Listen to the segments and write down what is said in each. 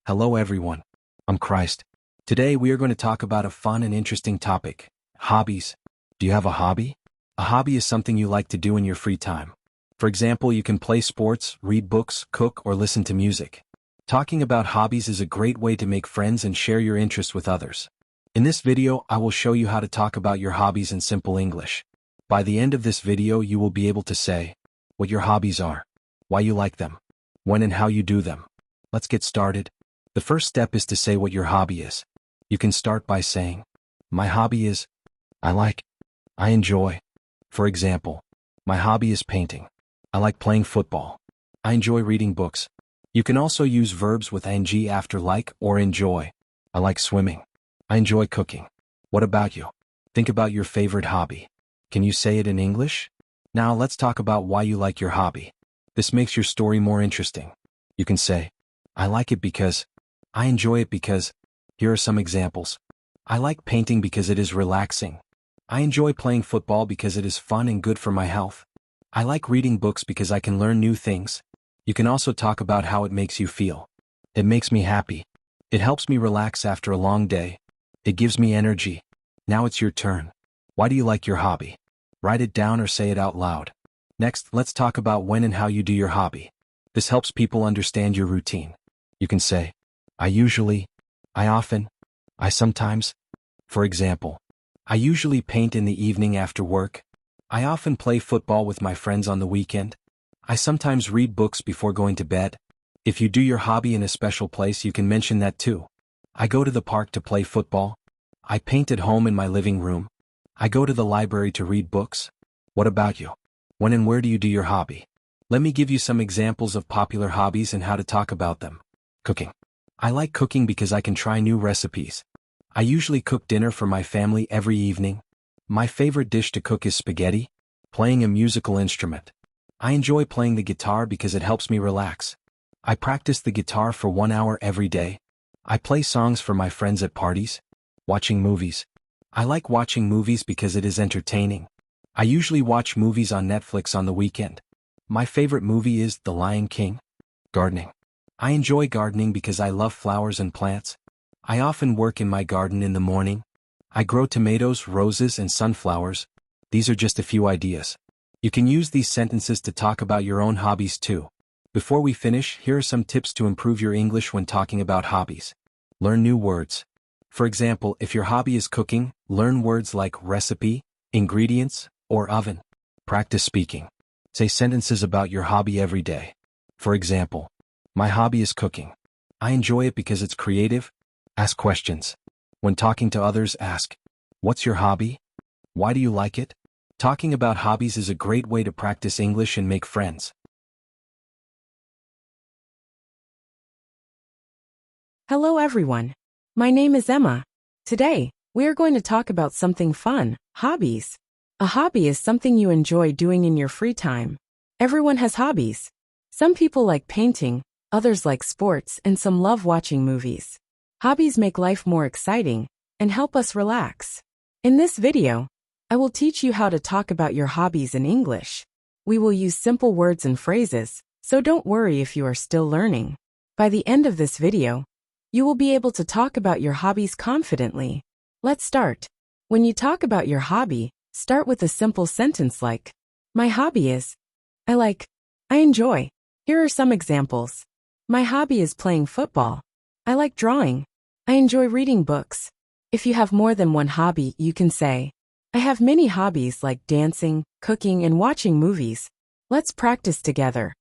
Hello everyone. I'm Christ. Today we are going to talk about a fun and interesting topic, hobbies. Do you have a hobby? A hobby is something you like to do in your free time. For example, you can play sports, read books, cook, or listen to music. Talking about hobbies is a great way to make friends and share your interests with others. In this video, I will show you how to talk about your hobbies in simple English. By the end of this video, you will be able to say what your hobbies are, why you like them, when and how you do them. Let's get started. The first step is to say what your hobby is. You can start by saying, my hobby is, I enjoy. For example, my hobby is painting. I like playing football. I enjoy reading books. You can also use verbs with ing after like or enjoy. I like swimming. I enjoy cooking. What about you? Think about your favorite hobby. Can you say it in English? Now let's talk about why you like your hobby. This makes your story more interesting. You can say, I like it because, I enjoy it because. Here are some examples. I like painting because it is relaxing. I enjoy playing football because it is fun and good for my health. I like reading books because I can learn new things. You can also talk about how it makes you feel. It makes me happy. It helps me relax after a long day. It gives me energy. Now it's your turn. Why do you like your hobby? Write it down or say it out loud. Next, let's talk about when and how you do your hobby. This helps people understand your routine. You can say, I usually, I often, I sometimes. For example, I usually paint in the evening after work. I often play football with my friends on the weekend. I sometimes read books before going to bed. If you do your hobby in a special place, you can mention that too. I go to the park to play football. I paint at home in my living room. I go to the library to read books. What about you? When and where do you do your hobby? Let me give you some examples of popular hobbies and how to talk about them. Cooking. I like cooking because I can try new recipes. I usually cook dinner for my family every evening. My favorite dish to cook is spaghetti. Playing a musical instrument. I enjoy playing the guitar because it helps me relax. I practice the guitar for 1 hour every day. I play songs for my friends at parties. Watching movies. I like watching movies because it is entertaining. I usually watch movies on Netflix on the weekend. My favorite movie is The Lion King. Gardening. I enjoy gardening because I love flowers and plants. I often work in my garden in the morning. I grow tomatoes, roses, and sunflowers. These are just a few ideas. You can use these sentences to talk about your own hobbies too. Before we finish, here are some tips to improve your English when talking about hobbies. Learn new words. For example, if your hobby is cooking, learn words like recipe, ingredients, or oven. Practice speaking. Say sentences about your hobby every day. For example, my hobby is cooking. I enjoy it because it's creative. Ask questions. When talking to others, ask, what's your hobby? Why do you like it? Talking about hobbies is a great way to practice English and make friends. Hello everyone. My name is Emma. Today, we are going to talk about something fun, hobbies. A hobby is something you enjoy doing in your free time. Everyone has hobbies. Some people like painting, others like sports, and some love watching movies. Hobbies make life more exciting and help us relax. In this video, I will teach you how to talk about your hobbies in English. We will use simple words and phrases, so don't worry if you are still learning. By the end of this video, you will be able to talk about your hobbies confidently. Let's start. When you talk about your hobby, start with a simple sentence like, my hobby is, I enjoy. Here are some examples. My hobby is playing football. I like drawing. I enjoy reading books. If you have more than one hobby, you can say, I have many hobbies like dancing, cooking, and watching movies. Let's practice together.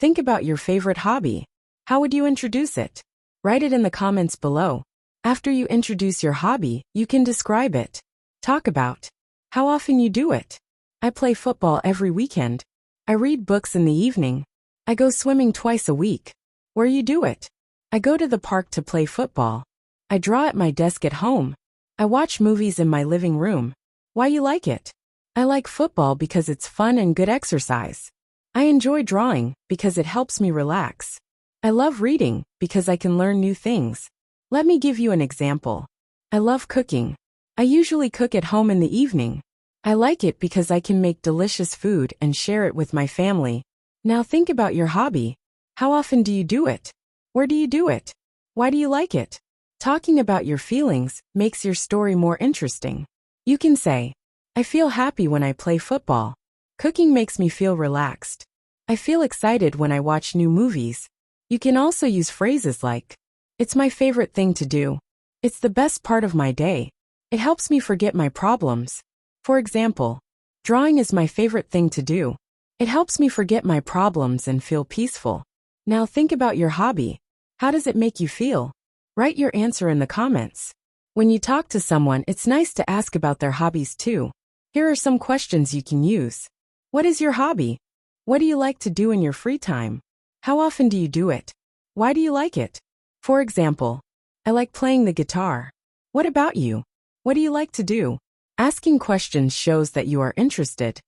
Think about your favorite hobby. How would you introduce it? Write it in the comments below. After you introduce your hobby, you can describe it. Talk about how often you do it. I play football every weekend. I read books in the evening. I go swimming twice a week. Where you do it? I go to the park to play football. I draw at my desk at home. I watch movies in my living room. Why you like it? I like football because it's fun and good exercise. I enjoy drawing because it helps me relax. I love reading because I can learn new things. Let me give you an example. I love cooking. I usually cook at home in the evening. I like it because I can make delicious food and share it with my family. Now think about your hobby. How often do you do it? Where do you do it? Why do you like it? Talking about your feelings makes your story more interesting. You can say, I feel happy when I play football. Cooking makes me feel relaxed. I feel excited when I watch new movies. You can also use phrases like, it's my favorite thing to do. It's the best part of my day. It helps me forget my problems. For example, drawing is my favorite thing to do. It helps me forget my problems and feel peaceful. Now think about your hobby. How does it make you feel? Write your answer in the comments. When you talk to someone, it's nice to ask about their hobbies too. Here are some questions you can use. What is your hobby? What do you like to do in your free time? How often do you do it? Why do you like it? For example, I like playing the guitar. What about you? What do you like to do? Asking questions shows that you are interested,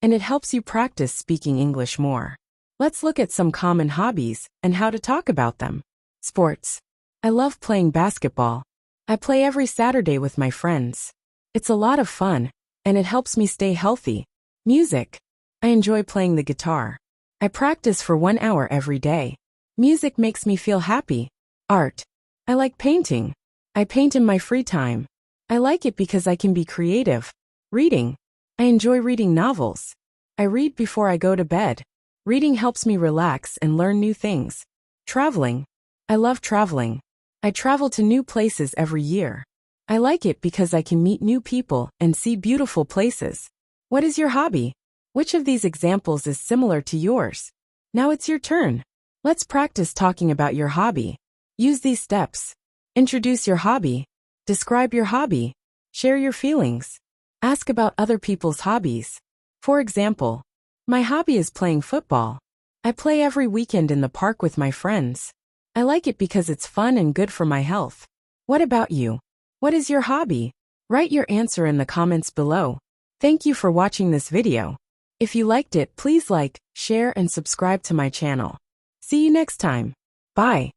and it helps you practice speaking English more. Let's look at some common hobbies and how to talk about them. Sports. I love playing basketball. I play every Saturday with my friends. It's a lot of fun, and it helps me stay healthy. Music. I enjoy playing the guitar. I practice for 1 hour every day. Music makes me feel happy. Art. I like painting. I paint in my free time. I like it because I can be creative. Reading. I enjoy reading novels. I read before I go to bed. Reading helps me relax and learn new things. Traveling. I love traveling. I travel to new places every year. I like it because I can meet new people and see beautiful places. What is your hobby? Which of these examples is similar to yours? Now it's your turn. Let's practice talking about your hobby. Use these steps. Introduce your hobby. Describe your hobby. Share your feelings. Ask about other people's hobbies. For example, my hobby is playing football. I play every weekend in the park with my friends. I like it because it's fun and good for my health. What about you? What is your hobby? Write your answer in the comments below. Thank you for watching this video. If you liked it, please like, share, and subscribe to my channel. See you next time. Bye.